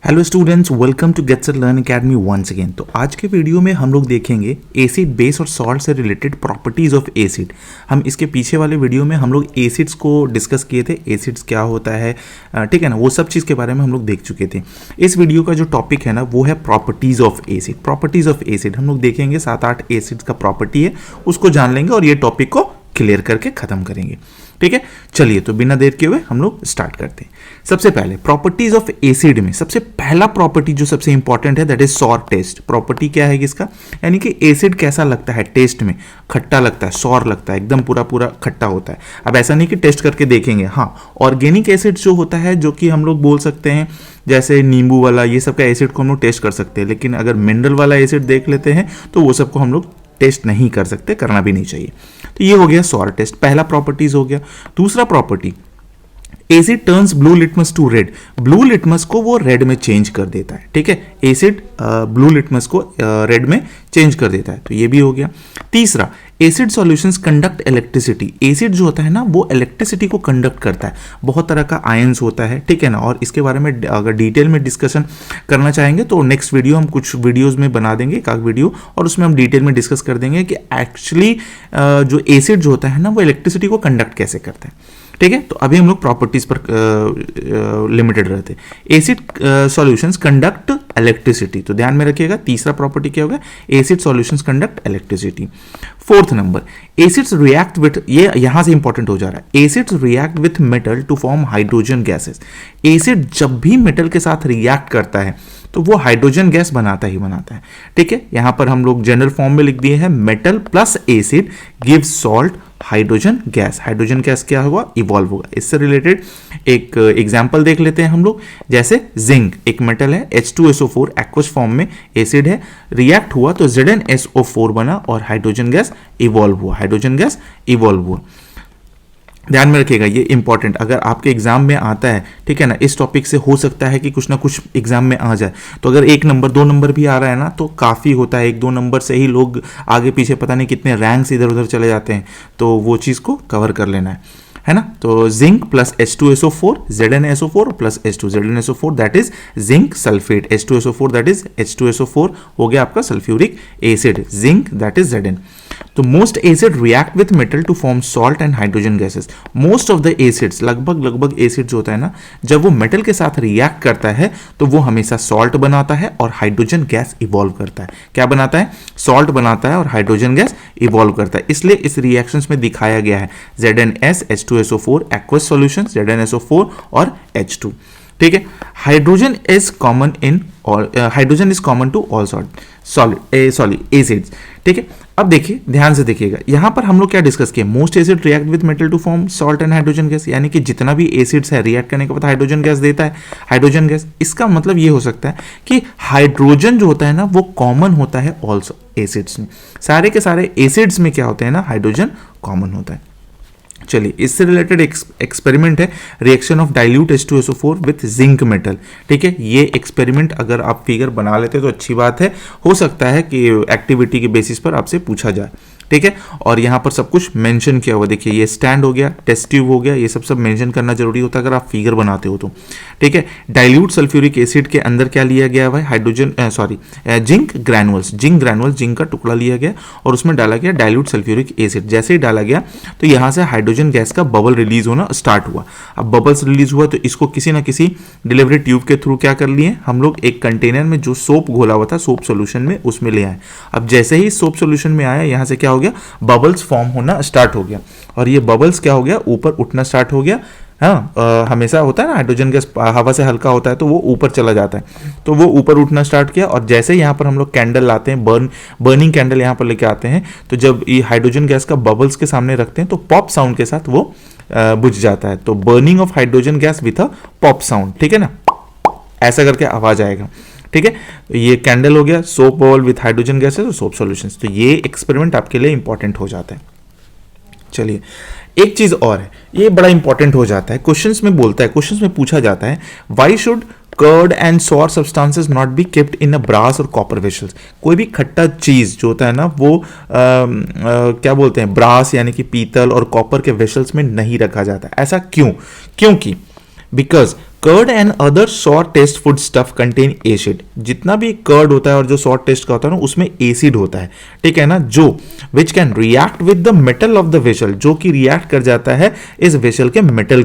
Hello students, welcome to Gates Learn Academy once again. तो आज के वीडियो में हम लोग देखेंगे एसिड, बेस और सॉल्ट से रिलेटेड प्रॉपर्टीज ऑफ एसिड। हम इसके पीछे वाले वीडियो में हम लोग एसिड्स को डिस्कस किए थे, एसिड्स क्या होता है, ठीक है ना, वो सब चीज़ के बारे में हम लोग देख चुके थे। इस वीडियो का जो टॉपिक है ना वो है properties of acid. Properties of acid हम लोग देखेंगे, 7-8 एसिड्स का प्रॉपर्टी है, उसको जान लेंगे और ये टॉपिक को क्लियर करके खत्म करेंगे। ठीक है, चलिए तो बिना देर के हुए हम लोग स्टार्ट करते हैं। सबसे पहले प्रॉपर्टीज ऑफ एसिड में सबसे पहला प्रॉपर्टी जो सबसे इंपॉर्टेंट है that is sour taste. Property क्या है इसका, यानी कि एसिड कैसा लगता है टेस्ट में, खट्टा लगता है, सॉर लगता है, एकदम पूरा पूरा खट्टा होता है। अब ऐसा नहीं कि टेस्ट करके देखेंगे, हाँ ऑर्गेनिक एसिड जो होता है, जो कि हम लोग बोल सकते हैं जैसे नींबू वाला, ये सब का एसिड को हम लोग टेस्ट कर सकते हैं, लेकिन अगर मिनरल वाला एसिड देख लेते हैं तो वो सबको हम लोग टेस्ट नहीं कर सकते, करना भी नहीं चाहिए। तो ये हो गया सॉर टेस्ट, पहला प्रॉपर्टीज हो गया। दूसरा property, acid turns blue litmus to red. Blue litmus को वो रेड में चेंज कर देता है। ठीक है, एसिड ब्लू लिटमस को रेड में चेंज कर देता है, तो ये भी हो गया। तीसरा, acid solutions conduct electricity. Acid जो होता है ना वो इलेक्ट्रिसिटी को कंडक्ट करता है। बहुत तरह का आयंस होता है, ठीक है ना, और इसके बारे में अगर डिटेल में डिस्कशन करना चाहेंगे तो नेक्स्ट वीडियो हम कुछ वीडियोस में बना देंगे, एक वीडियो, और उसमें हम डिटेल में डिस्कस कर देंगे कि एक्चुअली जो एसिड जो होता है ना वो इलेक्ट्रिसिटी को कंडक्ट कैसे करता है। ठीक है, तो अभी हम लोग प्रॉपर्टीज पर लिमिटेड रहते हैं। एसिड सॉल्यूशंस कंडक्ट इलेक्ट्रिसिटी, तो ध्यान में रखिएगा तीसरा प्रॉपर्टी क्या होगा, acid solutions conduct electricity. Fourth number, acids react with, ये यहां से इंपॉर्टेंट हो जा रहा है, acids react with metal to form hydrogen gases. Acid जब भी मेटल के साथ रिएक्ट करता है तो वो हाइड्रोजन गैस बनाता ही बनाता है। ठीक है, यहां पर हम लोग जनरल फॉर्म में लिख दिए हैं, metal plus acid gives salt hydrogen gas. Hydrogen gas क्या होगा, इवॉल्व होगा। इससे रिलेटेड एक एग्जांपल देख लेते हैं हम लोग, जैसे जिंक एक मेटल है, H2SO4 एक्वस फॉर्म में एसिड है, रिएक्ट हुआ तो ZnSO4 बना और हाइड्रोजन गैस इवॉल्व हुआ, हाइड्रोजन गैस इवॉल्व हुआ। ध्यान में रखिएगा, ये इंपॉर्टेंट अगर आपके एग्जाम में आता है, ठीक है ना, इस टॉपिक से हो सकता है कि कुछ ना कुछ एग्जाम में आ जाए। तो अगर 1 नंबर 2 नंबर भी आ रहा है ना तो काफ़ी होता है, 1-2 नंबर से ही लोग आगे पीछे पता नहीं कितने रैंक्स इधर उधर चले जाते हैं, तो वो चीज़ को कवर कर लेना है ना। तो zinc plus H2SO4 ZnSO4 plus H2 ZnSO4 that is zinc sulphate, H2SO4 that is H2SO4 हो गया आपका sulphuric acid, zinc that is Zn। तो most acid react with metal to form salt and hydrogen gases. Most of the acids, लगभग acid जो होता है ना, जब वो मेटल के साथ रिएक्ट करता है तो वो हमेशा सॉल्ट बनाता है और हाइड्रोजन गैस इवॉल्व करता है। क्या बनाता है, सॉल्ट बनाता है और हाइड्रोजन गैस इवॉल्व करता है। इसलिए इस रिएक्शंस में दिखाया गया है ZnS H2SO4 aqueous solution, ZnSO4 और H2। ठीक है, hydrogen is common in all, hydrogen is common to all acids. ठीक है, अब देखिए ध्यान से देखिएगा, यहां पर हम लोग क्या डिस्कस किए, most acid react with metal to form salt and hydrogen gas, यानी कि जितना भी एसिड्स है रिएक्ट करने के बाद हाइड्रोजन गैस देता है, हाइड्रोजन गैस। इसका मतलब ये हो सकता है कि हाइड्रोजन जो होता है ना वो कॉमन होता है ऑल एसिड्स में, सारे के सारे एसिड्स में क्या होते हैं ना, हाइड्रोजन कॉमन होता है। चलिए, इससे रिलेटेड एक्सपेरिमेंट है, reaction of dilute H2SO4 with zinc metal. ठीक है, ये एक्सपेरिमेंट अगर आप फिगर बना लेते तो अच्छी बात है, हो सकता है कि एक्टिविटी के बेसिस पर आपसे पूछा जाए। ठीक है, और यहाँ पर सब कुछ मेंशन किया हुआ, देखिए ये स्टैंड हो गया, टेस्ट ट्यूब हो गया, ये सब मेंशन करना जरूरी होता है अगर आप फिगर बनाते हो तो। ठीक है, डाइल्यूट सल्फ्यूरिक एसिड के अंदर क्या लिया गया है, हाइड्रोजन जिंक ग्रैनुअल्स, जिंक का टुकड़ा लिया गया और उसमें डाला गया डाइल्यूट सल्फ्यूरिक एसिड। जैसे ही डाला गया तो यहाँ से हाइड्रोजन गैस का बबल रिलीज होना स्टार्ट हुआ। अब बबल्स रिलीज हुआ तो इसको किसी ना किसी डिलीवरी ट्यूब के थ्रू क्या कर लिए हम लोग, एक कंटेनर में जो सोप घोला हुआ था, सोप सोल्यूशन में, उसमें ले आए। अब जैसे ही सोप सोल्यूशन में आया, यहाँ से क्या हो गया, बबल्स फॉर्म होना स्टार्ट हो गया और ये बबल्स क्या हो गया, ऊपर उठना स्टार्ट हो गया। हाँ, हमेशा होता है ना, हाइड्रोजन गैस हवा से हल्का होता है तो वो ऊपर चला जाता है, तो वो ऊपर उठना स्टार्ट किया। और जैसे ही यहाँ पर हम लोग कैंडल लाते हैं, बर्निंग कैंडल यहाँ पर लेके आते हैं, तो जब ये हाइड्रोजन गैस का बबल्स के सामने रखते हैं तो पॉप साउंड के साथ वो बुझ जाता है। तो burning of hydrogen gas with a pop sound, ठीक है ना, ऐसा करके आवाज आएगा। ठीक है, ये कैंडल हो गया, soap bubble with hydrogen gases और सोप सॉल्यूशंस। तो ये एक्सपेरिमेंट आपके लिए इंपॉर्टेंट हो जाता है। चलिए, एक चीज और है, ये बड़ा इंपॉर्टेंट हो जाता है, क्वेश्चंस में बोलता है, क्वेश्चंस में पूछा जाता है, why should curd and sour substances not be kept in a brass और कॉपर वेसल्स। कोई भी खट्टा चीज जो होता है ना वो क्या बोलते हैं, ब्रास यानी कि पीतल और कॉपर के वेसल्स में नहीं रखा जाता। ऐसा क्यों, क्योंकि because curd and other sour taste food stuff contain acid. जितना भी कर्ड होता है और जो सॉर टेस्ट का होता है ना उसमें एसिड होता है, ठीक है ना, जो which can react with the metal of the vessel, जो कि रिएक्ट कर जाता है इस वेसल के मेटल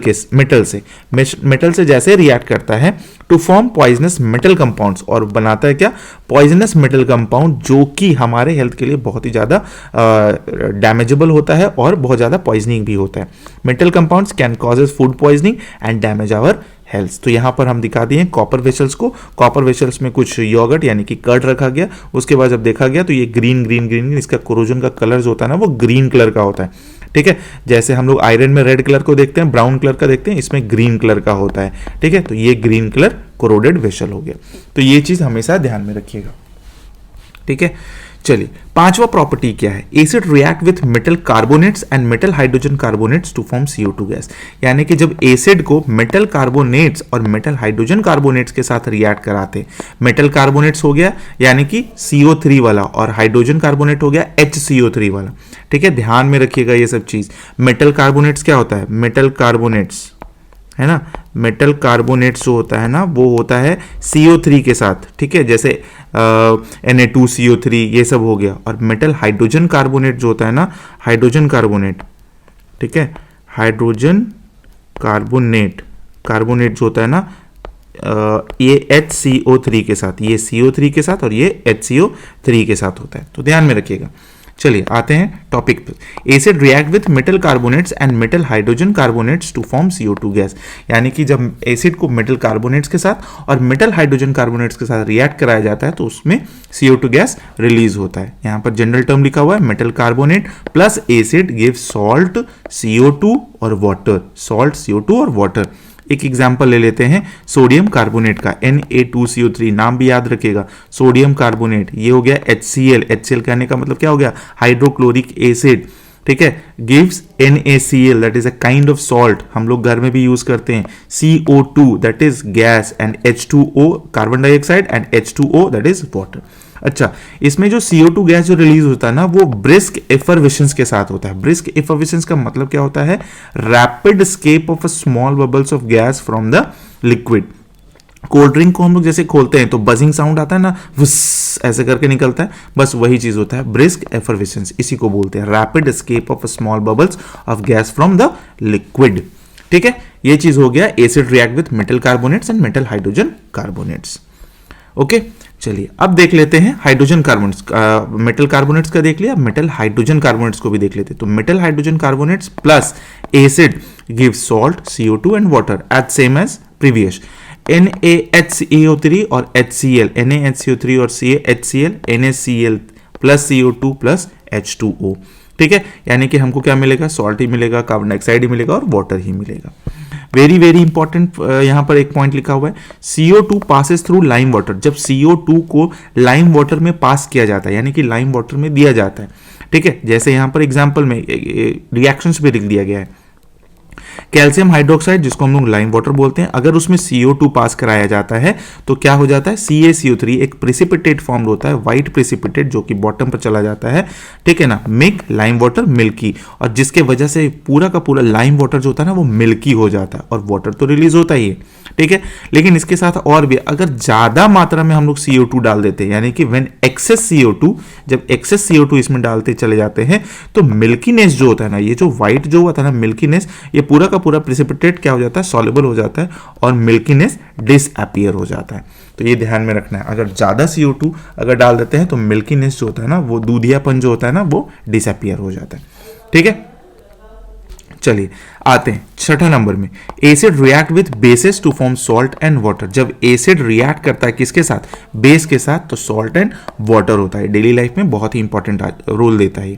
से जैसे रिएक्ट करता है to form poisonous metal compounds, और बनाता है क्या, पॉइजनस मेटल कंपाउंड, जो कि हमारे हेल्थ के लिए बहुत ही ज़्यादा डैमेजेबल होता है और बहुत ज़्यादा पॉइजनिंग भी होता है। Metal compounds can causes food poisoning and damage our health. तो यहाँ पर हम दिखा दिए कॉपर वेसल्स को, कॉपर वेसल्स में कुछ योगर्ट यानी कि कर्ड रखा गया, उसके बाद जब देखा गया तो ये ग्रीन ग्रीन ग्रीन, इसका कोरोजन का कलर जो होता है ना वो ग्रीन कलर का होता है, ठीक है। जैसे हम लोग आयरन में रेड कलर को देखते हैं, ब्राउन कलर का देखते हैं, इसमें ग्रीन कलर का होता है, ठीक है। तो ये ग्रीन कलर कोरोडेड वेसल हो गया। तो ये चीज हमेशा ध्यान में रखिएगा, ठीक है। चलिए, पांचवा प्रॉपर्टी क्या है, acid react with metal carbonates and metal hydrogen carbonates to form CO2 gas. यानी कि जब एसिड को मेटल कार्बोनेट्स और मेटल हाइड्रोजन कार्बोनेट्स के साथ रिएक्ट कराते, मेटल कार्बोनेट्स हो गया यानी कि CO3 वाला, और हाइड्रोजन कार्बोनेट हो गया HCO3 वाला, ठीक है। ध्यान में रखिएगा ये सब चीज। मेटल कार्बोनेट्स क्या होता है, मेटल कार्बोनेट्स है ना, मेटल कार्बोनेट्स जो होता है ना वो होता है CO3 के साथ, ठीक है, जैसे Na2CO3 ये सब हो गया। और मेटल हाइड्रोजन कार्बोनेट जो होता है ना, हाइड्रोजन कार्बोनेट, ठीक है, हाइड्रोजन कार्बोनेट जो होता है ना, ये HCO3 के साथ, ये CO3 के साथ और ये HCO3 के साथ होता है। तो ध्यान में रखिएगा। चलिए आते हैं टॉपिक पे। Acid react with metal carbonates and metal hydrogen carbonates to form CO2 gas. यानी कि जब एसिड को मेटल कार्बोनेट्स के साथ और मेटल हाइड्रोजन कार्बोनेट्स के साथ रिएक्ट कराया जाता है तो उसमें CO2 गैस रिलीज होता है। यहाँ पर जनरल टर्म लिखा हुआ है, metal carbonate plus acid give salt CO2 और वाटर, सॉल्ट CO2 और वाटर। एक एग्जाम्पल ले लेते हैं सोडियम कार्बोनेट का, Na2CO3, नाम भी याद रखिएगा, सोडियम कार्बोनेट, ये हो गया HCl कहने का मतलब क्या हो गया, हाइड्रोक्लोरिक एसिड, ठीक है, gives NaCl that is a kind of salt, हम लोग घर में भी यूज करते हैं, CO2 that is gas and H2O carbon dioxide and H2O that is water. अच्छा, इसमें जो CO2 गैस जो रिलीज होता है ना वो ब्रिस्क एफरवेशंस के साथ होता है। ब्रिस्क एफरवेशंस का मतलब क्या होता है, rapid escape of a small bubbles of gas from the liquid. Cold drink को हम लोग जैसे खोलते हैं तो बजिंग साउंड आता है ना, वुस ऐसे करके निकलता है, बस वही चीज होता है ब्रिस्क एफरवेशंस, इसी को बोलते हैं rapid escape of a small bubbles of gas from the liquid, ठीक है। ये चीज हो गया acid react with metal carbonates and metal hydrogen carbonates. Okay, चलिए अब देख लेते हैं हाइड्रोजन कार्बोनेट्स। मेटल कार्बोनेट्स का देख लिया, मेटल हाइड्रोजन कार्बोनेट्स को भी देख लेते हैं। तो metal hydrogen carbonates plus acid give salt CO2 and water as same as previous. NaHCO3 और HCl, NaHCO3 और HCl, NaCl plus CO2 plus H2O, ठीक है। यानी कि हमको क्या मिलेगा, सॉल्ट ही मिलेगा, कार्बन डाइऑक्साइड ही मिलेगा और वाटर ही मिलेगा। वेरी वेरी इंपॉर्टेंट यहां पर एक पॉइंट लिखा हुआ है, CO2 passes through lime water. जब CO2 को लाइम वाटर में पास किया जाता है यानी कि लाइम वाटर में दिया जाता है, ठीक है, जैसे यहां पर एग्जांपल में रिएक्शंस भी लिख दिया गया है। कैल्शियम हाइड्रोक्साइड जिसको हम लोग लाइम वाटर बोलते हैं, अगर उसमें CO2 पास कराया जाता है तो क्या हो जाता है, CaCO3 एक प्रेसिपिटेट फॉर्म होता है, व्हाइट प्रेसिपिटेट जो कि बॉटम पर चला जाता है, ठीक है ना, मेक लाइम वाटर मिल्की, और जिसके वजह से पूरा का पूरा लाइम वाटर जो होता है ना वो मिल्की हो जाता है और वाटर तो रिलीज होता ही है, ठीक है। लेकिन इसके साथ और भी अगर ज्यादा मात्रा में हम लोग CO2 डाल देते हैं यानी कि व्हेन एक्सेस CO2, जब एक्सेस CO2 इसमें डालते चले जाते हैं तो मिल्कीनेस जो होता है ना, ये जो व्हाइट जो हुआ था ना मिल्कीनेस, ये पूरा का पूरा प्रेसिपिटेट क्या हो जाता है, सॉल्युबल हो जाता है और मिल्कीनेस डिसअपीयर हो जाता है। तो ये ध्यान में रखना है, अगर ज्यादा CO2 अगर डाल देते हैं तो मिल्कीनेस जो होता है ना, वो दूधियापन जो होता है ना वो डिसअपीयर हो जाता है, ठीक है। चलिए आते हैं छठा नंबर में, acid react with bases to form salt and water. जब एसिड रिएक्ट करता है किसके साथ, बेस के साथ, तो सॉल्ट एंड वाटर होता है। डेली लाइफ में बहुत ही इंपॉर्टेंट रोल देता है,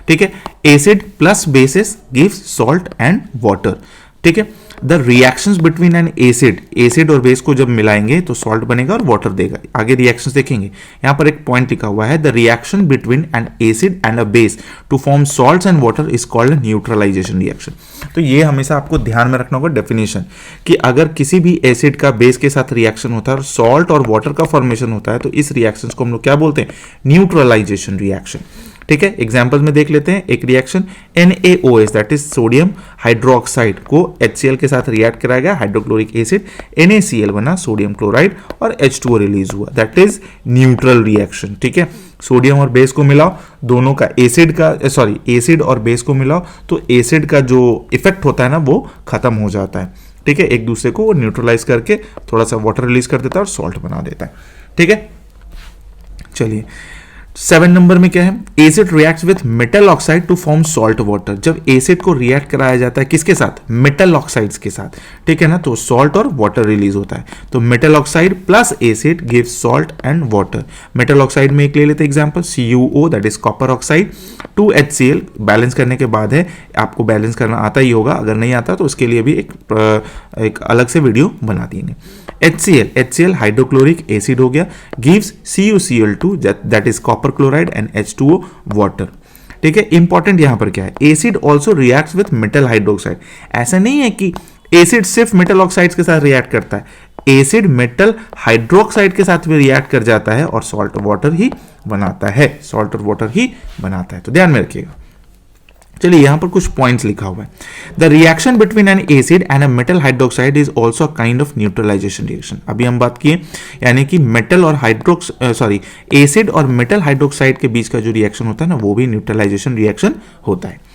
ठीक है। Acid plus basis gives salt and water, ठीक है। The reactions between an acid, acid और बेस को जब मिलाएंगे तो सॉल्ट बनेगा और वाटर देगा। आगे रिएक्शंस देखेंगे, यहां पर एक पॉइंट लिखा हुआ है, the reaction between an acid and a base to form salts and water is called neutralization reaction. तो ये हमेशा आपको ध्यान में रखना होगा डेफिनेशन, कि अगर किसी भी एसिड का बेस के साथ रिएक्शन होता है और सॉल्ट और वाटर का फॉर्मेशन होता है तो इस रिएक्शन को हम लोग क्या बोलते हैं, न्यूट्रलाइजेशन रिएक्शन, ठीक है, एग्जाम्पल में देख लेते हैं एक reaction NaOH that is sodium hydroxide को HCl के साथ रिएक्ट कराया गया, हाइड्रोक्लोरिक एसिड, NaCl बना सोडियम क्लोराइड और H2O रिलीज हुआ, दैट इज न्यूट्रल रिएक्शन। ठीक है, सोडियम और बेस को मिलाओ, दोनों का एसिड और बेस को मिलाओ तो एसिड का जो इफेक्ट होता है ना वो खत्म हो जाता है। ठीक है, एक दूसरे को न्यूट्रलाइज करके थोड़ा सा वाटर रिलीज कर देता है और सॉल्ट बना देता है। ठीक है, चलिए 7 नंबर में क्या है, acid reacts with metal oxide to form salt water. जब एसिड को रिएक्ट कराया जाता है किसके साथ, मेटल ऑक्साइड्स के साथ, ठीक है ना, तो सॉल्ट और वाटर रिलीज होता है। तो metal oxide plus acid gives salt and water. Metal oxide में एक ले लेते example CuO that is copper oxide, 2HCl balance करने के बाद है, आपको बैलेंस करना आता ही होगा, अगर नहीं आता तो उसके लिए भी एक अलग से वीडियो बना देंगे। HCl हाइड्रोक्लोरिक एसिड हो गया, gives CuCl2 that is copper chloride and H2O water. ठीक है, इंपॉर्टेंट यहां पर क्या है, acid also reacts with metal hydroxide. ऐसा नहीं है कि एसिड सिर्फ मेटल ऑक्साइड के साथ रिएक्ट करता है, एसिड मेटल हाइड्रोक्साइड के साथ भी रिएक्ट कर जाता है और सॉल्ट वाटर ही बनाता है, तो ध्यान में रखिएगा। चलिए यहां पर कुछ पॉइंट्स लिखा हुआ है, the reaction between an acid and a metal hydroxide is also a kind of neutralization reaction. अभी हम बात किए, यानी कि एसिड और मेटल हाइड्रोक्साइड के बीच का जो रिएक्शन होता है ना वो भी न्यूट्रलाइजेशन रिएक्शन होता है।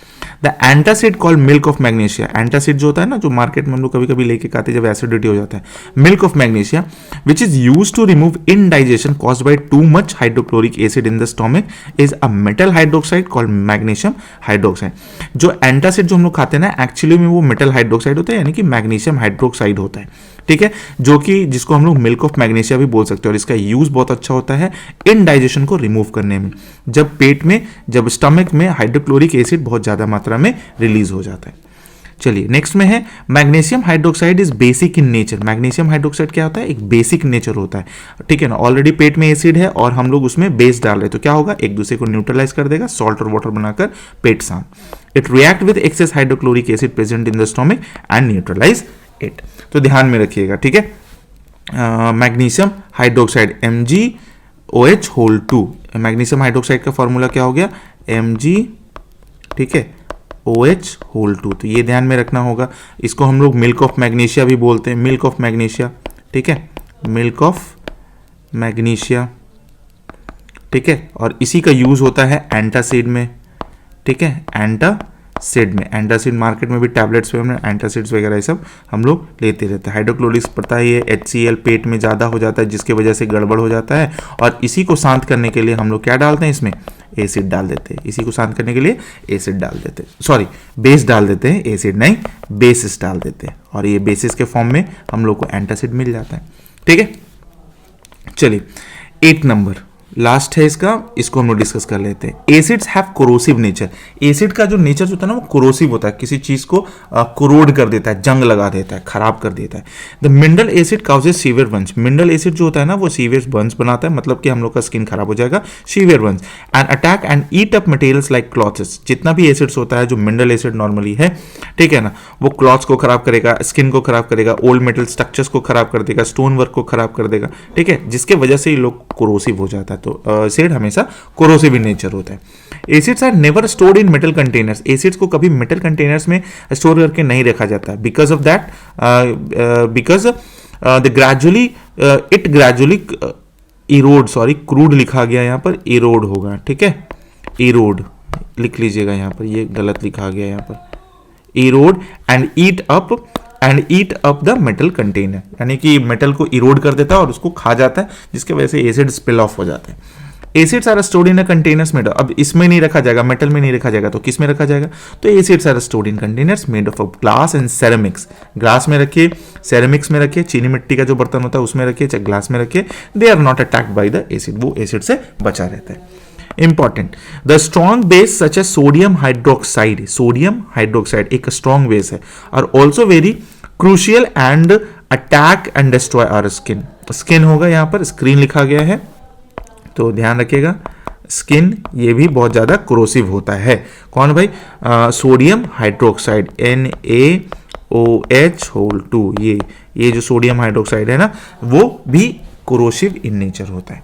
The antacid called milk of magnesia, antacid जो होता है ना, जो मार्केट में हम लोग कभी कभी लेके खाते जब एसिडिटी हो जाता है, milk of magnesia which is use to remove indigestion caused by too much hydrochloric acid in the stomach is a metal hydroxide called magnesium hydroxide. जो एंटासिड जो हम लोग खाते हैं ना, एक्चुअली में वो मेटल हाइड्रोक्साइड होता है, यानी कि मैग्नीशियम हाइड्रोक्साइड होता है। ठीक है, जो कि जिसको हम लोग मिल्क ऑफ मैग्नीशिया भी बोल सकते हैं, और इसका यूज बहुत अच्छा होता है इनडाइजेशन को रिमूव करने में, जब पेट में, जब स्टमक में हाइड्रोक्लोरिक एसिड बहुत ज्यादा मात्रा में रिलीज हो जाता है। चलिए नेक्स्ट में है, magnesium hydroxide is basic in nature. Magnesium hydroxide क्या होता है, एक बेसिक नेचर होता है। ठीक है ना, ऑलरेडी पेट में एसिड है और हम लोग उसमें बेस डाल रहे हैं, तो क्या होगा, एक दूसरे को न्यूट्रलाइज कर देगा, सॉल्ट और वाटर बनाकर पेट शांत। It react with excess hydrochloric acid present in the stomach and neutralize it. तो ध्यान में रखिएगा। ठीक है, magnesium hydroxide MgOH whole 2, magnesium hydroxide का फॉर्मूला क्या हो गया, Mg, ठीक है, OH होल 2, तो ये ध्यान में रखना होगा। इसको हम लोग मिल्क ऑफ मैग्नीशिया भी बोलते हैं, मिल्क ऑफ मैग्नीशिया। ठीक है, मिल्क ऑफ मैग्नीशिया। ठीक है, और इसी का यूज होता है एंटासिड में। ठीक है, एंटासिड में, एंटासिड मार्केट में भी टैबलेट्स पे हमने एंटासिड्स वगैरह ये सब हम लोग लेते रहते हैं। हाइड्रोक्लोरिक पता ही है, HCl पेट में ज़्यादा हो जाता है जिसकी वजह से गड़बड़ हो जाता है, और इसी को शांत करने के लिए हम लोग क्या डालते हैं, इसमें एसिड डाल देते हैं। इसी को शांत करने के लिए एसिड डाल देते हैं, सॉरी बेस डाल देते हैं, एसिड नहीं बेसिस डाल देते हैं, और ये बेसिस के फॉर्म में हम लोग को एंटासिड मिल जाता है। ठीक है, चलिए 8 नंबर लास्ट है इसका, इसको हम लोग डिस्कस कर लेते हैं। Acids have corrosive nature. Acid का जो नेचर होता है ना वो कोरोसिव होता है, किसी चीज को कोरोड कर देता है, जंग लगा देता है, खराब कर देता है। The mineral acid causes severe Burns. Mineral acid जो होता है ना वो सीवियर बर्न्स बनाता है, मतलब कि हम लोग का स्किन खराब हो जाएगा, severe Burns and attack and eat up materials like clothes. जितना भी एसिड्स होता है, जो मिनरल एसिड नॉर्मली है, ठीक है ना, वो क्लॉथ्स को खराब करेगा, स्किन को खराब करेगा, ओल्ड मेटल स्ट्रक्चर्स को खराब कर देगा, स्टोन वर्क को खराब कर देगा। ठीक है, जिसके वजह से ये लोग कोरोसिव हो जाता है। तो एसिड हमेशा कोरोसिव इन नेचर होता है। Acids are never stored in metal containers. Acids को कभी मेटल कंटेनर्स में स्टोर करके नहीं रखा जाता है, because of that, because the gradually it gradually Erode, sorry crude लिखा गया यहाँ पर, इरोड होगा। ठीक है, इरोड लिख लीजिएगा यहाँ पर, ये गलत लिखा गया यहाँ पर, Erode and eat up the metal container, यानी कि मेटल को इरोड कर देता है और उसको खा जाता है, जिसकी वजह से एसिड स्पिल ऑफ हो जाता है। Acids are stored in containers made, अब इसमें नहीं रखा जाएगा, मेटल में नहीं रखा जाएगा, तो किस में रखा जाएगा, तो acids are stored in containers made of glass and ceramics. Glass में रखिए, सेरेमिक्स में रखिए, चीनी मिट्टी का जो बर्तन होता है उसमें रखिए, चाहे ग्लास में रखिए, they are not attacked by the acid, वो एसिड से बचा रहता है। Important, the strong base such as sodium hydroxide एक स्ट्रॉन्ग बेस है, और also very crucial and attack and destroy our skin. Skin होगा यहाँ पर, स्क्रीन लिखा गया है, तो ध्यान रखिएगा, स्किन ये भी बहुत ज्यादा कोरोसिव होता है। कौन भाई, सोडियम हाइड्रोक्साइड NaOH होल 2, ये जो सोडियम हाइड्रोक्साइड है ना वो भी कोरोसिव इन नेचर होता है।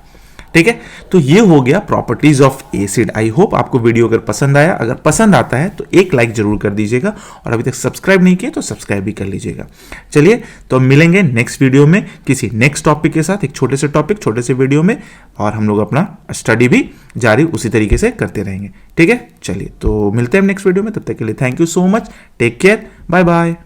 ठीक है, तो ये हो गया properties of acid. I hope आपको वीडियो अगर पसंद आया, अगर पसंद आता है तो एक लाइक जरूर कर दीजिएगा, और अभी तक सब्सक्राइब नहीं किया तो सब्सक्राइब भी कर लीजिएगा। चलिए, तो मिलेंगे नेक्स्ट वीडियो में किसी नेक्स्ट टॉपिक के साथ, एक छोटे से टॉपिक, छोटे से वीडियो में, और हम लोग अपना स्टडी भी जारी उसी तरीके से करते रहेंगे। ठीक है, चलिए तो मिलते हैं नेक्स्ट वीडियो में, तब तक के लिए thank you so much, take care, bye bye.